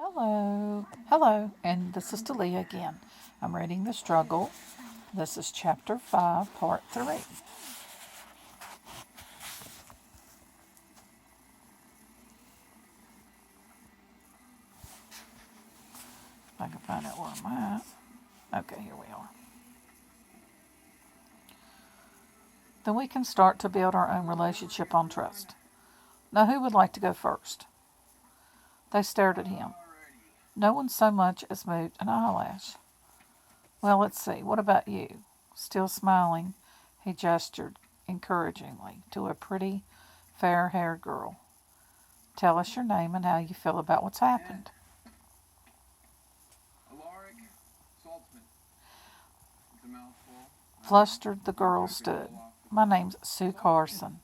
Hello. Hello. And this is Talia again. I'm reading The Struggle. This is Chapter 5, Part 3. If I can find out where I'm at. Okay, here we are. Then we can start to build our own relationship on trust. Now, who would like to go first? They stared at him. No one so much as moved an eyelash. Well, let's see. What about you? Still smiling, he gestured encouragingly to a pretty, fair-haired girl. Tell us your name and how you feel about what's happened. Flustered, the girl stood. My name's Sue Carson.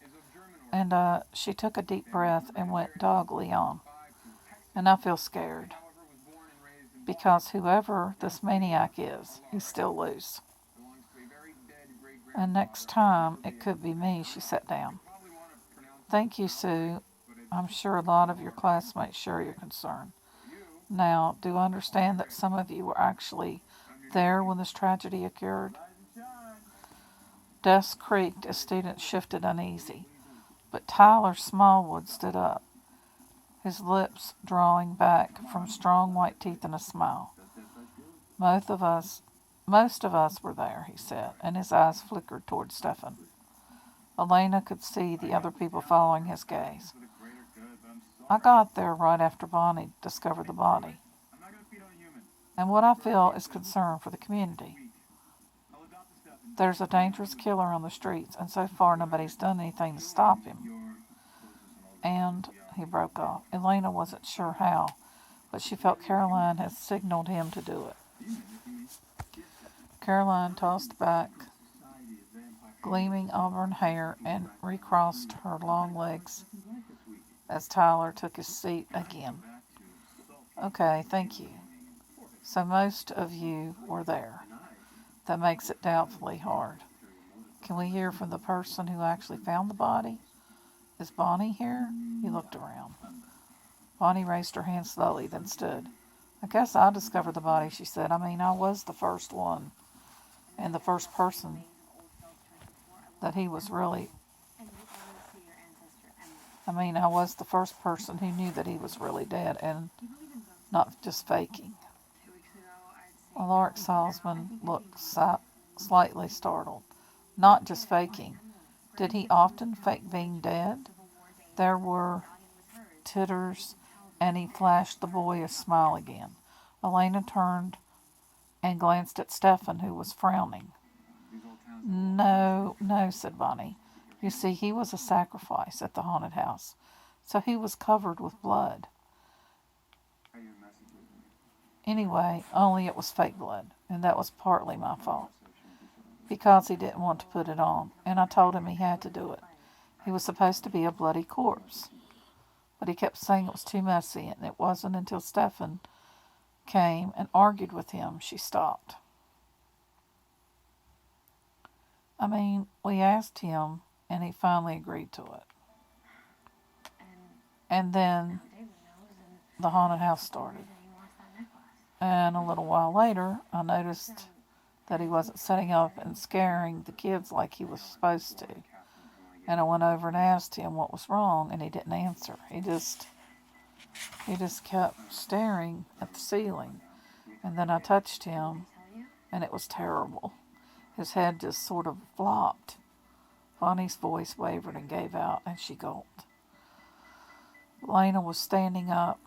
And she took a deep breath and went doggedly on. And I feel scared. Because whoever this maniac is, he's still loose. And next time, it could be me, she sat down. Thank you, Sue. I'm sure a lot of your classmates share your concern. Now, do I understand that some of you were actually there when this tragedy occurred? Desks creaked as students shifted uneasy, but Tyler Smallwood stood up, his lips drawing back from strong white teeth in a smile. Most of us were there, he said, and his eyes flickered toward Stephen. Elena could see the other people following his gaze. I got there right after Bonnie discovered the body. And what I feel is concern for the community. There's a dangerous killer on the streets, and so far nobody's done anything to stop him. And, he broke off. Elena wasn't sure how, but she felt Caroline had signaled him to do it. Caroline tossed back gleaming auburn hair and recrossed her long legs as Tyler took his seat again. Okay, thank you. So most of you were there. That makes it doubtfully hard. Can we hear from the person who actually found the body? Is Bonnie here? He looked around. Bonnie raised her hand slowly, then stood. I guess I discovered the body, she said. I was the first one. And the first person that he was really... I was the first person who knew that he was really dead and not just faking. Alaric Salzman looked slightly startled. Not just faking. Did he often fake being dead? There were titters, and he flashed the boy a smile again. Elena turned and glanced at Stephen, who was frowning. No, said Bonnie. You see, he was a sacrifice at the haunted house, so he was covered with blood. Anyway, only it was fake blood, and that was partly my fault, because he didn't want to put it on, and I told him he had to do it. He was supposed to be a bloody corpse, but he kept saying it was too messy, and it wasn't until Stephen came and argued with him she stopped. We asked him, and he finally agreed to it. And then the haunted house started. And a little while later, I noticed that he wasn't setting up and scaring the kids like he was supposed to. And I went over and asked him what was wrong, and he didn't answer. He just kept staring at the ceiling. And then I touched him, and it was terrible. His head just sort of flopped. Bonnie's voice wavered and gave out, and she gulped. Lena was standing up,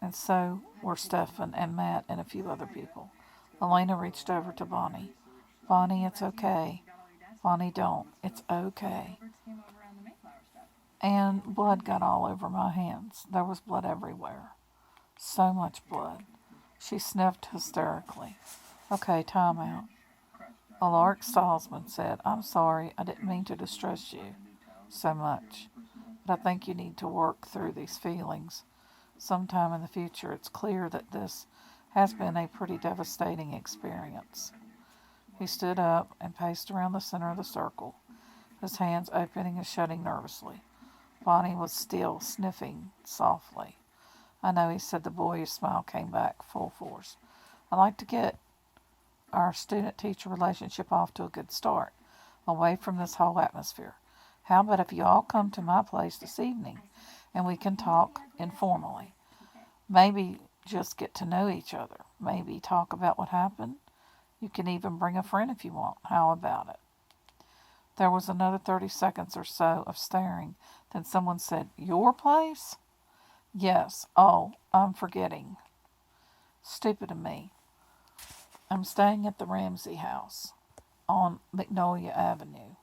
and so were Stephen and Matt and a few other people. Elena reached over to Bonnie. Bonnie, it's okay. Bonnie, don't. It's okay. And blood got all over my hands. There was blood everywhere. So much blood. She sniffed hysterically. Okay, time out. Alaric Salzman said, I'm sorry, I didn't mean to distress you so much, but I think you need to work through these feelings. Sometime in the future, it's clear that this has been a pretty devastating experience. He stood up and paced around the center of the circle, his hands opening and shutting nervously. Bonnie was still sniffing softly. I know, he said. The boyish smile came back full force. I'd like to get our student-teacher relationship off to a good start, away from this whole atmosphere. How about if you all come to my place this evening and we can talk informally? Maybe just get to know each other. Maybe talk about what happened. You can even bring a friend if you want. How about it? There was another 30 seconds or so of staring. Then someone said, Your place? Yes. Oh, I'm forgetting. Stupid of me. I'm staying at the Ramsey house on Magnolia Avenue.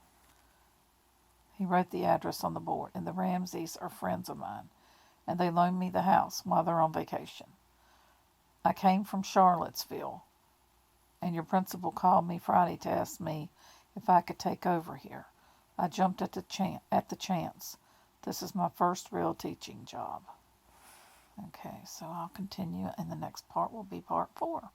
He wrote the address on the board, and the Ramseys are friends of mine, and they loan me the house while they're on vacation. I came from Charlottesville, and your principal called me Friday to ask me if I could take over here. I jumped at the chance. This is my first real teaching job. Okay, so I'll continue, and the next part will be part 4.